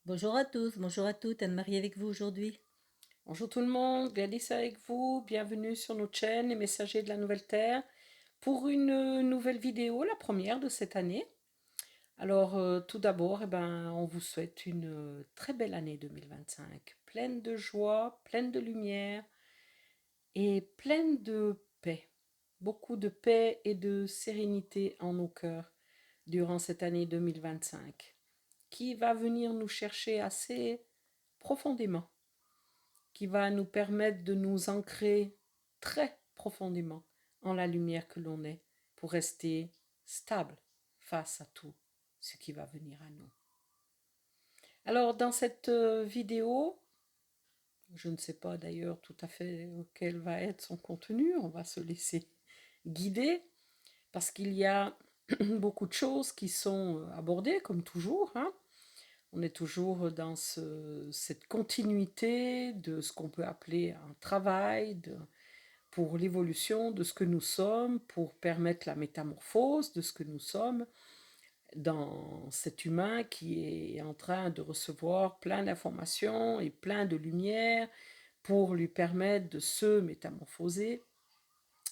Bonjour à tous, bonjour à toutes, Anne-Marie avec vous aujourd'hui. Bonjour tout le monde, Gladys avec vous, bienvenue sur notre chaîne Les Messagers de la Nouvelle Terre pour une nouvelle vidéo, la première de cette année. Alors tout d'abord, on vous souhaite une très belle année 2025, pleine de joie, pleine de lumière et pleine de paix. Beaucoup de paix et de sérénité en nos cœurs durant cette année 2025 qui va venir nous chercher assez profondément, qui va nous permettre de nous ancrer très profondément en la lumière que l'on est pour rester stable face à tout ce qui va venir à nous. Alors dans cette vidéo, je ne sais pas d'ailleurs tout à fait quel va être son contenu, on va se laisser guider parce qu'il y a beaucoup de choses qui sont abordées comme toujours, hein. On est toujours dans cette continuité de ce qu'on peut appeler un travail, pour l'évolution de ce que nous sommes, pour permettre la métamorphose de ce que nous sommes dans cet humain qui est en train de recevoir plein d'informations et plein de lumière pour lui permettre de se métamorphoser.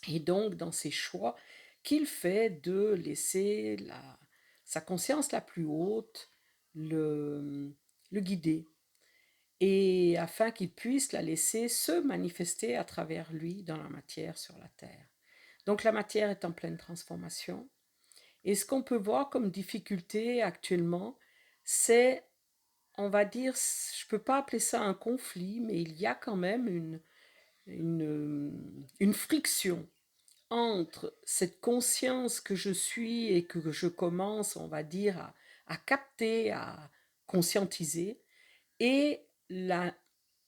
Et donc, dans ses choix, qu'il fait de laisser sa conscience la plus haute le guider, et afin qu'il puisse la laisser se manifester à travers lui dans la matière sur la terre. Donc la matière est en pleine transformation. Et ce qu'on peut voir comme difficulté actuellement, c'est, on va dire, je ne peux pas appeler ça un conflit, mais il y a quand même une friction entre cette conscience que je suis et que je commence, on va dire, à capter, à conscientiser, et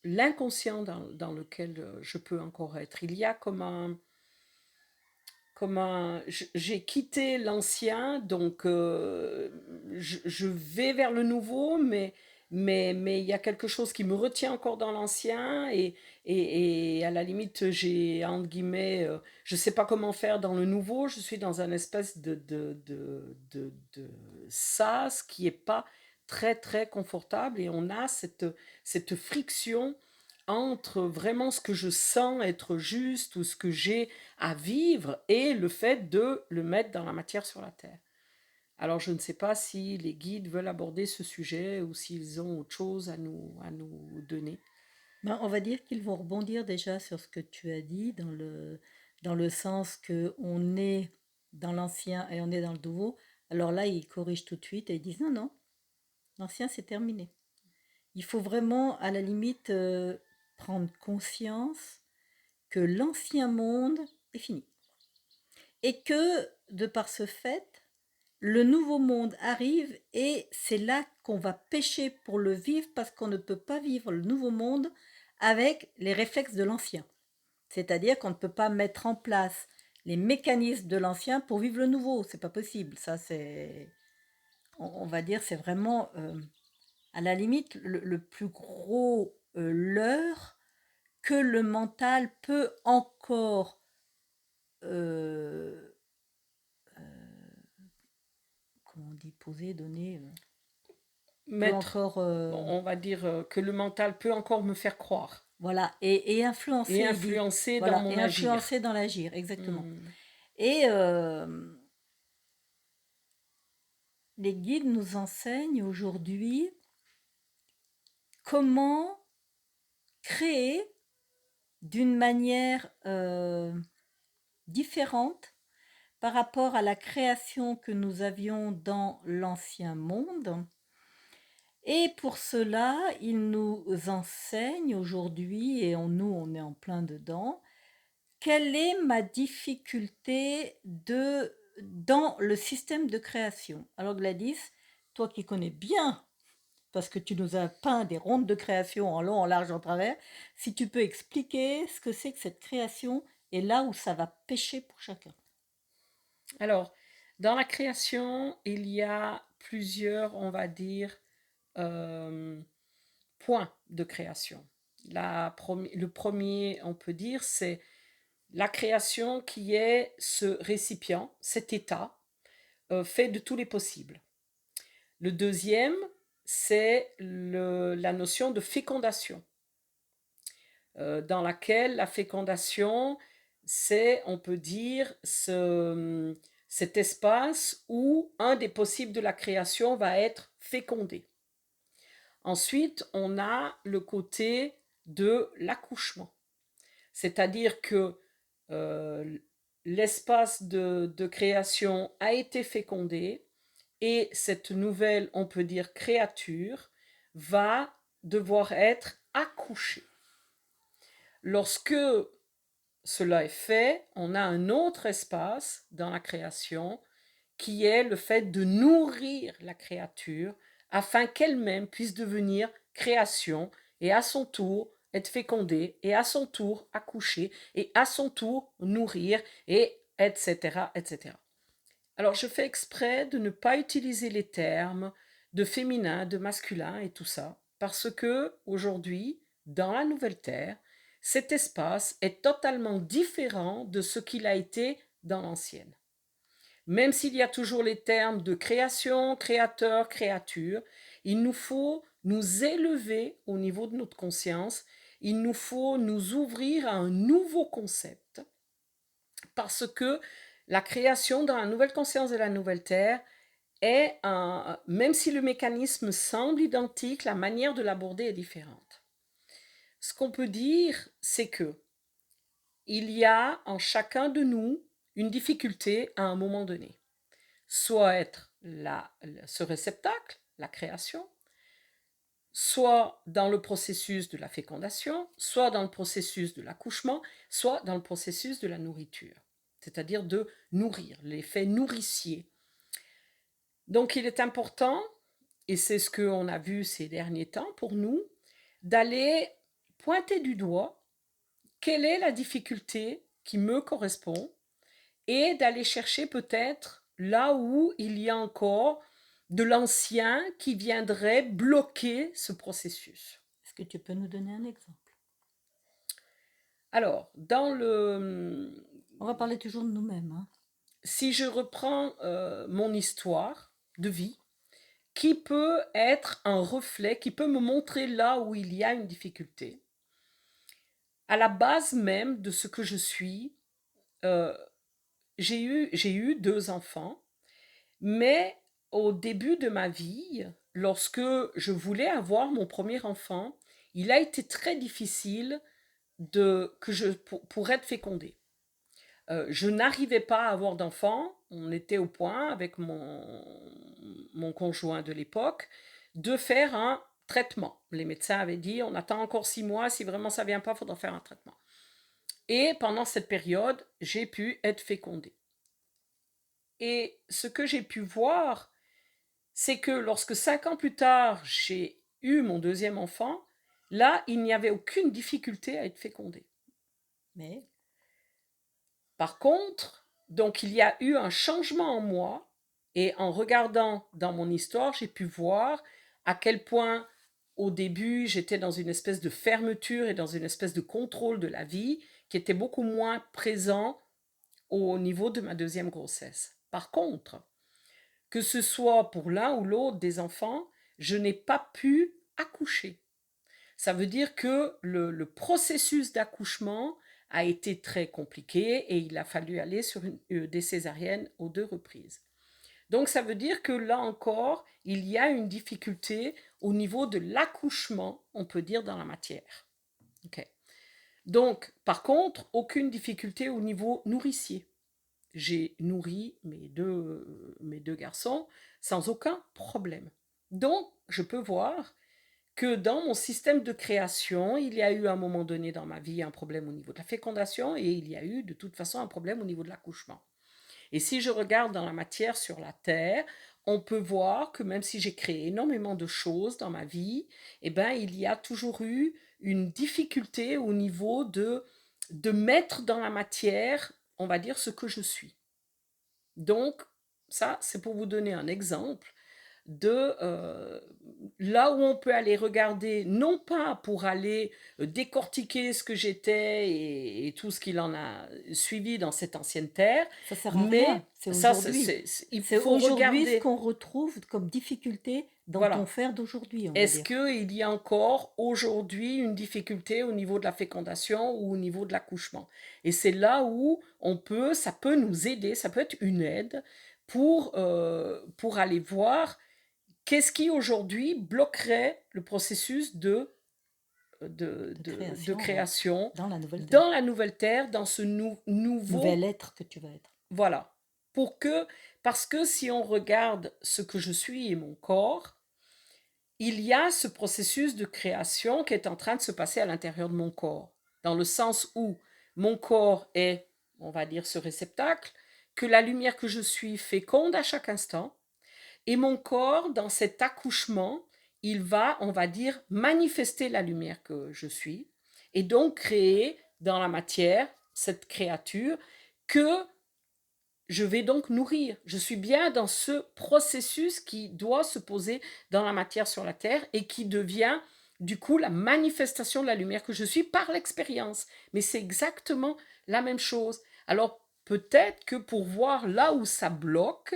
l'inconscient dans lequel je peux encore être. Il y a j'ai quitté l'ancien, donc je vais vers le nouveau, mais il y a quelque chose qui me retient encore dans l'ancien, et à la limite, j'ai, entre guillemets, je ne sais pas comment faire dans le nouveau, je suis dans un espèce de sas qui n'est pas très très confortable, et on a cette friction entre vraiment ce que je sens être juste ou ce que j'ai à vivre et le fait de le mettre dans la matière sur la terre. Alors je ne sais pas si les guides veulent aborder ce sujet ou s'ils ont autre chose à nous donner. Ben, on va dire qu'ils vont rebondir déjà sur ce que tu as dit dans le sens que on est dans l'ancien et on est dans le nouveau. Alors là, ils corrigent tout de suite et ils disent non, non, l'ancien c'est terminé. Il faut vraiment, à la limite, prendre conscience que l'ancien monde est fini. Et que, de par ce fait, le nouveau monde arrive et c'est là qu'on va pêcher pour le vivre parce qu'on ne peut pas vivre le nouveau monde avec les réflexes de l'ancien. C'est-à-dire qu'on ne peut pas mettre en place les mécanismes de l'ancien pour vivre le nouveau. C'est pas possible. Ça, c'est, on va dire, c'est vraiment à la limite le plus gros leurre que le mental peut encore euh, comment on dit, poser, donner, peut Mettre, encore, bon, on va dire que le mental peut encore me faire croire voilà, et influencer, et il dit, influencer dans voilà, mon et agir. influencer dans l'agir, exactement. Hmm. Et les guides nous enseignent aujourd'hui comment créer d'une manière différente par rapport à la création que nous avions dans l'ancien monde. Et pour cela, ils nous enseignent aujourd'hui, et nous, on est en plein dedans, quelle est ma difficulté dans le système de création. Alors Gladys, toi qui connais bien, parce que tu nous as peint des rondes de création en long, en large, en travers, si tu peux expliquer ce que c'est que cette création et là où ça va pêcher pour chacun. Alors, dans la création, il y a plusieurs, on va dire, euh, points de création. Le premier, on peut dire, c'est la création qui est ce récipient, cet état, fait de tous les possibles. Le deuxième, c'est la notion de fécondation, dans laquelle la fécondation, c'est, on peut dire, cet espace où un des possibles de la création va être fécondé. Ensuite, on a le côté de l'accouchement, c'est-à-dire que euh, l'espace de création a été fécondé et cette nouvelle, on peut dire, créature va devoir être accouchée. Lorsque cela est fait, on a un autre espace dans la création qui est le fait de nourrir la créature afin qu'elle-même puisse devenir création et à son tour être fécondée et à son tour accoucher et à son tour nourrir et etc. etc. Alors je fais exprès de ne pas utiliser les termes de féminin, de masculin et tout ça parce que aujourd'hui, dans la nouvelle terre, cet espace est totalement différent de ce qu'il a été dans l'ancienne. Même s'il y a toujours les termes de création, créateur, créature, il nous faut nous élever au niveau de notre conscience, il nous faut nous ouvrir à un nouveau concept, parce que la création dans la nouvelle conscience de la nouvelle terre est même si le mécanisme semble identique, la manière de l'aborder est différente. Ce qu'on peut dire, c'est que il y a en chacun de nous une difficulté à un moment donné. Soit être ce réceptacle, la création, soit dans le processus de la fécondation, soit dans le processus de l'accouchement, soit dans le processus de la nourriture, c'est-à-dire de nourrir, l'effet nourricier. Donc il est important, et c'est ce qu'on a vu ces derniers temps pour nous, d'aller pointer du doigt quelle est la difficulté qui me correspond et d'aller chercher peut-être là où il y a encore de l'ancien qui viendrait bloquer ce processus. Est-ce que tu peux nous donner un exemple? Alors, On va parler toujours de nous-mêmes, hein. si je reprends mon histoire de vie, qui peut être un reflet, qui peut me montrer là où il y a une difficulté, à la base même de ce que je suis, euh, j'ai eu 2 enfants, mais au début de ma vie, lorsque je voulais avoir mon premier enfant, il a été très difficile pour être fécondée. Je n'arrivais pas à avoir d'enfant. On était au point avec mon conjoint de l'époque de faire un traitement. Les médecins avaient dit on attend encore 6 mois, si vraiment ça ne vient pas, il faudra faire un traitement. Et pendant cette période, j'ai pu être fécondée. Et ce que j'ai pu voir, c'est que lorsque 5 ans plus tard, j'ai eu mon deuxième enfant, là, il n'y avait aucune difficulté à être fécondée. Mais Par contre, donc il y a eu un changement en moi, et en regardant dans mon histoire, j'ai pu voir à quel point au début j'étais dans une espèce de fermeture et dans une espèce de contrôle de la vie qui était beaucoup moins présent au niveau de ma deuxième grossesse. Par contre, que ce soit pour l'un ou l'autre des enfants, je n'ai pas pu accoucher. Ça veut dire que le processus d'accouchement a été très compliqué et il a fallu aller sur des césariennes aux 2 reprises. Donc ça veut dire que là encore, il y a une difficulté au niveau de l'accouchement, on peut dire, dans la matière. Okay. Donc, par contre, aucune difficulté au niveau nourricier. J'ai nourri mes deux garçons sans aucun problème. Donc, je peux voir que dans mon système de création, il y a eu à un moment donné dans ma vie un problème au niveau de la fécondation et il y a eu de toute façon un problème au niveau de l'accouchement. Et si je regarde dans la matière sur la Terre, on peut voir que même si j'ai créé énormément de choses dans ma vie, eh ben, il y a toujours eu une difficulté au niveau de mettre dans la matière, on va dire, ce que je suis. Donc, ça, c'est pour vous donner un exemple. de là où on peut aller regarder, non pas pour aller décortiquer ce que j'étais et tout ce qu'il en a suivi dans cette ancienne terre, Ça sert à mais rien, c'est ça, aujourd'hui. il C'est faut aujourd'hui ce regarder. qu'on retrouve comme difficulté dans ton Voilà. faire d'aujourd'hui, on va Est-ce dire. qu'il y a encore aujourd'hui une difficulté au niveau de la fécondation ou au niveau de l'accouchement? Et c'est là où ça peut nous aider, ça peut être une aide pour aller voir qu'est-ce qui aujourd'hui bloquerait le processus De de création, ouais. création Dans la nouvelle terre. dans la nouvelle terre, dans ce nouveau, Nouvel être que tu vas être. voilà. Parce que si on regarde ce que je suis et mon corps, il y a ce processus de création qui est en train de se passer à l'intérieur de mon corps, dans le sens où mon corps est, on va dire, ce réceptacle, que la lumière que je suis féconde à chaque instant, et mon corps, dans cet accouchement, il va, on va dire, manifester la lumière que je suis, et donc créer dans la matière cette créature que je vais donc nourrir. Je suis bien dans ce processus qui doit se poser dans la matière sur la Terre et qui devient du coup la manifestation de la lumière que je suis par l'expérience. Mais c'est exactement la même chose. Alors peut-être que pour voir là où ça bloque,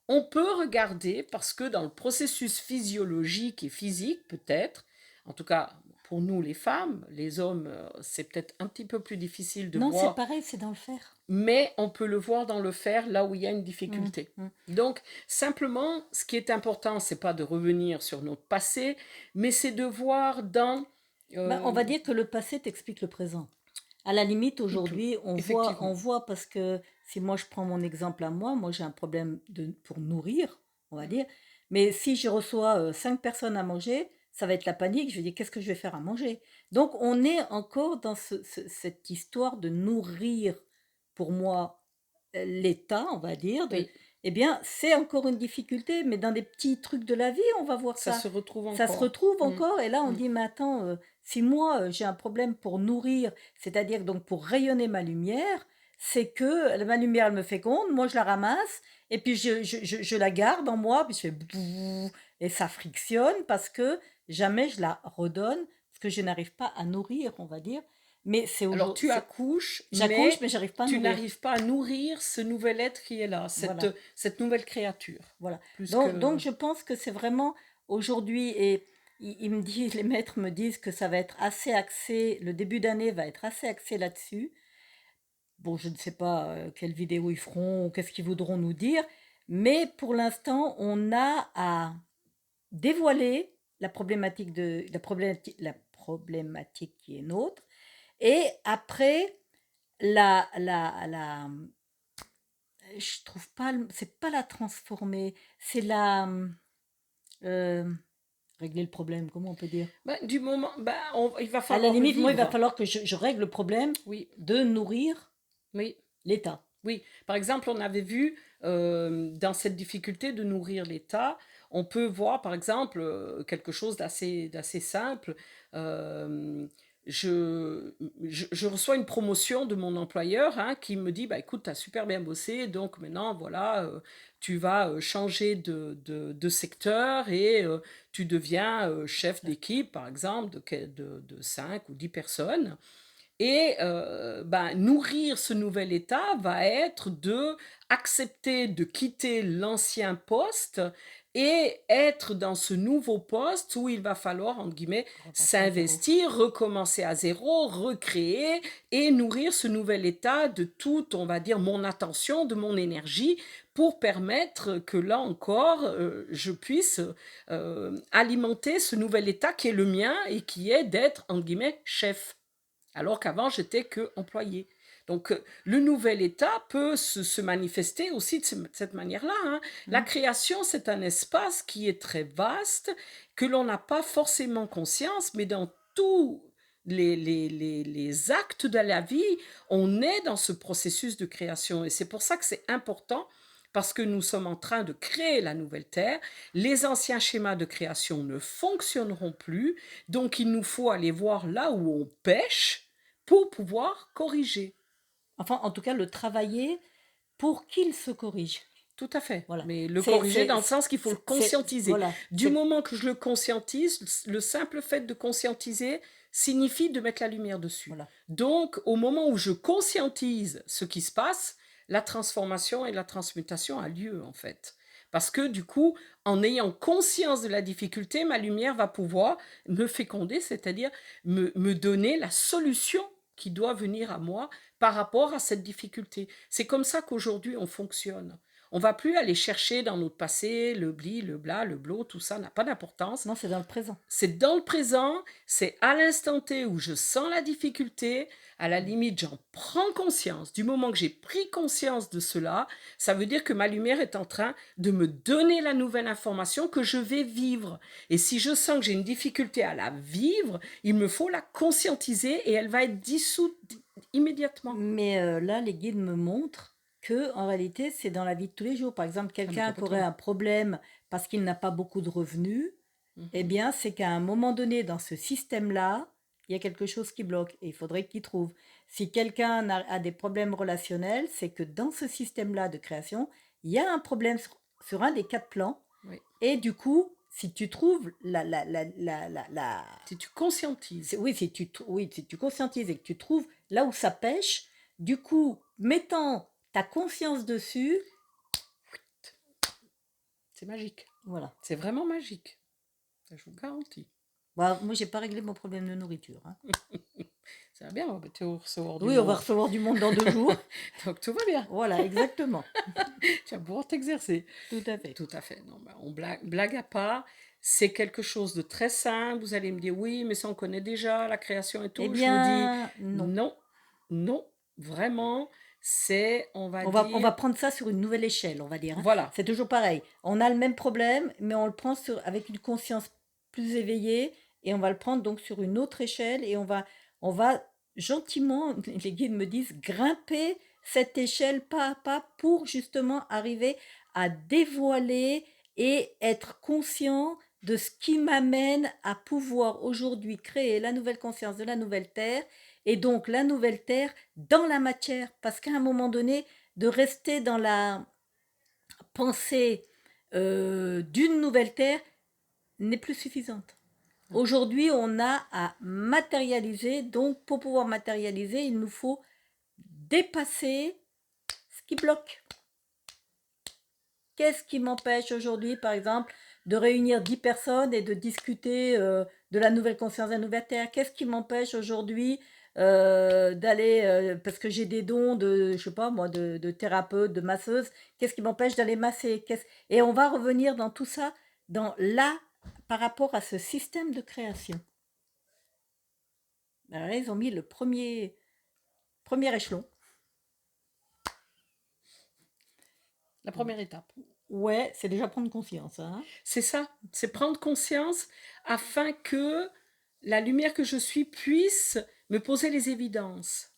on peut regarder, parce que dans le processus physiologique et physique peut-être, en tout cas pour nous les femmes, les hommes, c'est peut-être un petit peu plus difficile de Non, c'est voir, pareil, c'est dans le faire. mais on peut le voir dans le faire là où il y a une Mm, difficulté. mm. Donc, simplement, ce qui est important, c'est pas de revenir sur notre passé, mais c'est de voir dans... Bah, on va euh, dire que le passé t'explique le présent. À la limite, il peut, aujourd'hui, on effectivement. voit parce que si moi je prends mon exemple à moi j'ai un problème pour nourrir, on va dire. Mais si je reçois 5 personnes à manger, ça va être la panique. Je vais dire, qu'est-ce que je vais faire à manger? Donc, on est encore dans cette histoire de nourrir, pour moi, l'État, on va dire. Oui, Eh bien, c'est encore une difficulté, mais dans des petits trucs de la vie, on va voir ça ça. se retrouve Ça se encore. retrouve Mm, encore, et là, on mm. dit, mais attends, si moi, j'ai un problème pour nourrir, c'est-à-dire donc pour rayonner ma lumière, c'est que ma lumière, elle me féconde, moi, je la ramasse, et puis je la garde en moi, puis je fais bouh, et ça frictionne parce que jamais je la redonne, parce que je n'arrive pas à nourrir, on va dire. Mais c'est Alors aujourd'hui, tu accouches, j'accouche, mais mais j'arrive pas à tu nourrir. n'arrives pas à nourrir ce nouvel être qui est là, Voilà. cette nouvelle créature. Voilà. Plus Donc que... je pense que c'est vraiment aujourd'hui, et ils me disent, les maîtres me disent que ça va être assez axé, le début d'année va être assez axé là-dessus. Bon, je ne sais pas quelle vidéo ils feront, ou qu'est-ce qu'ils voudront nous dire, mais pour l'instant, on a à dévoiler la problématique qui est nôtre, et après, la je trouve pas, c'est pas la transformer, c'est la euh, régler le problème, comment on peut dire? Ben, du moment, ben, il va À la falloir le limite, moi, il va vivre. falloir que je règle le problème Oui, de nourrir oui. l'État. Oui, par exemple, on avait vu dans cette difficulté de nourrir l'État, on peut voir par exemple quelque chose d'assez simple. Euh, je reçois une promotion de mon employeur hein, qui me dit bah, écoute, tu as super bien bossé, donc maintenant, voilà, tu vas changer de secteur et tu deviens chef d'équipe, par exemple, de 5 ou 10 personnes. Et ben, nourrir ce nouvel état va être de accepter de quitter l'ancien poste et être dans ce nouveau poste où il va falloir, entre guillemets, Repartir à zéro. s'investir, recommencer à zéro, recréer et nourrir ce nouvel état de toute, on va dire, mon attention, de mon énergie pour permettre que là encore, je puisse alimenter ce nouvel état qui est le mien et qui est d'être, entre guillemets, chef alors qu'avant j'étais que employé. Donc le nouvel état peut se manifester aussi de cette manière-là. Hein. La Mhm. création, c'est un espace qui est très vaste, que l'on n'a pas forcément conscience, mais dans tous les actes de la vie, on est dans ce processus de création. Et c'est pour ça que c'est important, parce que nous sommes en train de créer la nouvelle Terre. Les anciens schémas de création ne fonctionneront plus, donc il nous faut aller voir là où on pêche pour pouvoir corriger. Enfin, en tout cas, le travailler pour qu'il se corrige. Tout à fait. Voilà. Mais le C'est, corriger c'est, dans le sens qu'il faut le conscientiser. voilà. Du moment que je le conscientise, le simple fait de conscientiser signifie de mettre la lumière dessus. Voilà. Donc, au moment où je conscientise ce qui se passe, la transformation et la transmutation a lieu, en fait. Parce que du coup, en ayant conscience de la difficulté, ma lumière va pouvoir me féconder, c'est-à-dire me donner la solution qui doit venir à moi par rapport à cette difficulté. C'est comme ça qu'aujourd'hui on fonctionne. On va plus aller chercher dans notre passé le bli, le bla, le blo, tout ça n'a pas d'importance. Non, c'est dans le présent. C'est dans le présent, c'est à l'instant T où je sens la difficulté, à la limite j'en prends conscience. Du moment que j'ai pris conscience de cela, ça veut dire que ma lumière est en train de me donner la nouvelle information que je vais vivre. Et si je sens que j'ai une difficulté à la vivre, il me faut la conscientiser et elle va être dissoute immédiatement. Mais là, les guides me montrent que en réalité, c'est dans la vie de tous les jours. Par exemple, quelqu'un qui aurait un problème parce qu'il n'a pas beaucoup de revenus, eh bien, c'est qu'à un moment donné, dans ce système-là, il y a quelque chose qui bloque et il faudrait qu'il trouve. Si quelqu'un a des problèmes relationnels, c'est que dans ce système-là de création, il y a un problème sur un des 4 plans. Oui. Et du coup, si tu trouves Si tu conscientises. oui, si tu conscientises et que tu trouves là où ça pêche, du coup, mettant ta conscience dessus, c'est magique. voilà. C'est vraiment magique. Ça, je vous garantis. Bah, moi, j'ai pas réglé mon problème de nourriture. Hein. Ça va bien, on va recevoir du Oui, on va recevoir du monde dans 2 jours. Donc tout va bien. Voilà, exactement. Tu vas pouvoir t'exercer. Tout à fait. Tout à fait. Non, ben, on blague à part. C'est quelque chose de très simple. Vous allez me dire, oui, mais ça on connaît déjà, la création et tout. Eh Je vous bien, dis, non. non, vraiment, c'est, on va On dire... va prendre ça sur une nouvelle échelle, on va dire. Hein. Voilà. C'est toujours pareil. On a le même problème, mais on le prend avec une conscience plus éveillée et on va le prendre donc sur une autre échelle et on va gentiment, les guides me disent, grimper cette échelle pas à pas pour justement arriver à dévoiler et être conscient de ce qui m'amène à pouvoir aujourd'hui créer la nouvelle conscience de la nouvelle terre et donc la nouvelle terre dans la matière. Parce qu'à un moment donné, de rester dans la pensée d'une nouvelle terre n'est plus suffisante. Aujourd'hui, on a à matérialiser. Donc, pour pouvoir matérialiser, il nous faut dépasser ce qui bloque. Qu'est-ce qui m'empêche aujourd'hui, par exemple, de réunir 10 personnes et de discuter de la nouvelle conscience de la nouvelle terre? Qu'est-ce qui m'empêche aujourd'hui d'aller, parce que j'ai des dons de, je sais pas moi, de thérapeute, de masseuse, qu'est-ce qui m'empêche d'aller masser? Et on va revenir dans tout ça, par rapport à ce système de création. Alors là, ils ont mis le premier échelon. La première étape. Ouais, c'est déjà prendre conscience. Hein. C'est ça, c'est prendre conscience afin que la lumière que je suis puisse me poser les évidences.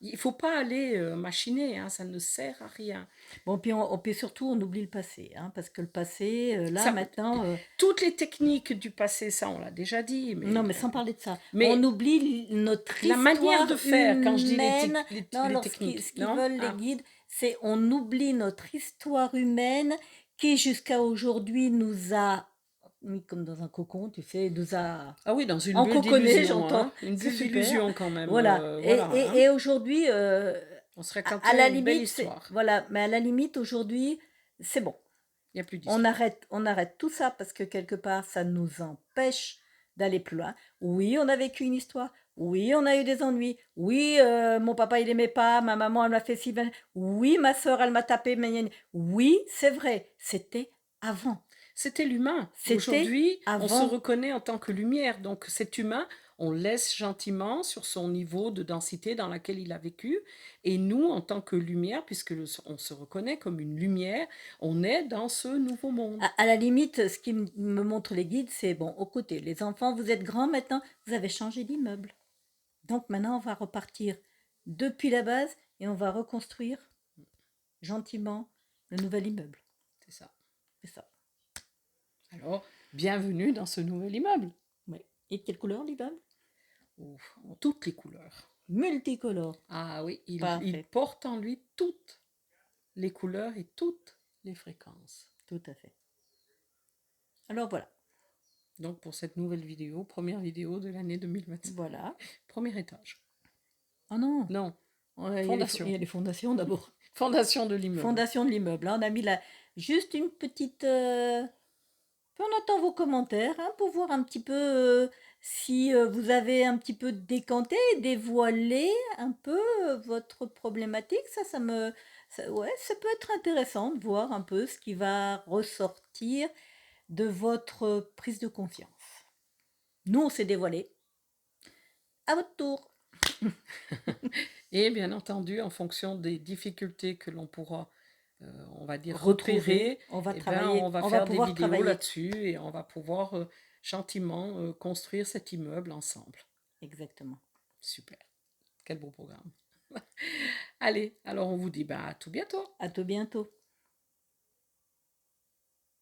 Il ne faut pas aller machiner, hein, ça ne sert à rien. Bon, puis surtout, on oublie le passé, hein, parce que le passé, là, Ça, maintenant... toutes les techniques du passé, ça, on l'a déjà dit. Mais, non, mais sans parler de ça. mais on oublie notre la histoire manière de faire, humaine. quand je dis Non, les alors, techniques. ce qu'ils veulent, les guides, c'est on oublie notre histoire humaine qui, jusqu'à aujourd'hui, nous a mis comme dans un cocon, tu sais, nous a... Ah oui, dans une bulle encoconné, d'illusion, j'entends. hein, une C'est bulle super. d'illusion quand même. Voilà. Voilà, hein. Et aujourd'hui, On se racontait à la une belle limite, histoire. voilà, mais à la limite, aujourd'hui, c'est bon. Il n'y a plus d'histoire. On arrête tout ça parce que quelque part, ça nous empêche d'aller plus loin. Oui, on a vécu une histoire. Oui, on a eu des ennuis. Oui, mon papa, il aimait pas. Ma maman, elle m'a fait si bien. Oui, ma soeur, elle m'a tapé. Oui, c'est vrai. C'était avant. C'était l'humain. C'était Aujourd'hui, on se avant. reconnaît en tant que lumière. Donc cet humain, on le laisse gentiment sur son niveau de densité dans laquelle il a vécu. Et nous, en tant que lumière, puisque on se reconnaît comme une lumière, on est dans ce nouveau monde. À la limite, ce qui me montre les guides, c'est bon, au côté, les enfants, vous êtes grands maintenant, vous avez changé d'immeuble. Donc maintenant, on va repartir depuis la base et on va reconstruire gentiment le nouvel immeuble. C'est ça. C'est ça. Alors, bienvenue dans ce nouvel immeuble. Oui. Et de quelle couleur l'immeuble? En toutes les couleurs. Multicolore. Ah oui, il porte en lui toutes les couleurs et toutes les fréquences. Tout à fait. Alors voilà, Donc pour cette nouvelle vidéo, première vidéo de l'année 2025. voilà. Premier étage. Ah non, Non, ouais, il fondation. y a les fondations d'abord. Fondation de l'immeuble. Fondation de l'immeuble, hein. On a mis juste une petite... Puis on attend vos commentaires, hein, pour voir un petit peu si vous avez un petit peu décanté, dévoilé un peu votre problématique. Ouais, ça peut être intéressant de voir un peu ce qui va ressortir de votre prise de conscience. Nous, on s'est dévoilé. À votre tour. Et bien entendu, en fonction des difficultés que l'on pourra, on va dire, Retrouver, repérer, on va eh ben, travailler, on va on va faire des pouvoir vidéos travailler. là-dessus et on va pouvoir gentiment construire cet immeuble ensemble. Exactement. Super. Quel beau programme. Allez, alors on vous dit bah, à tout bientôt. À tout bientôt.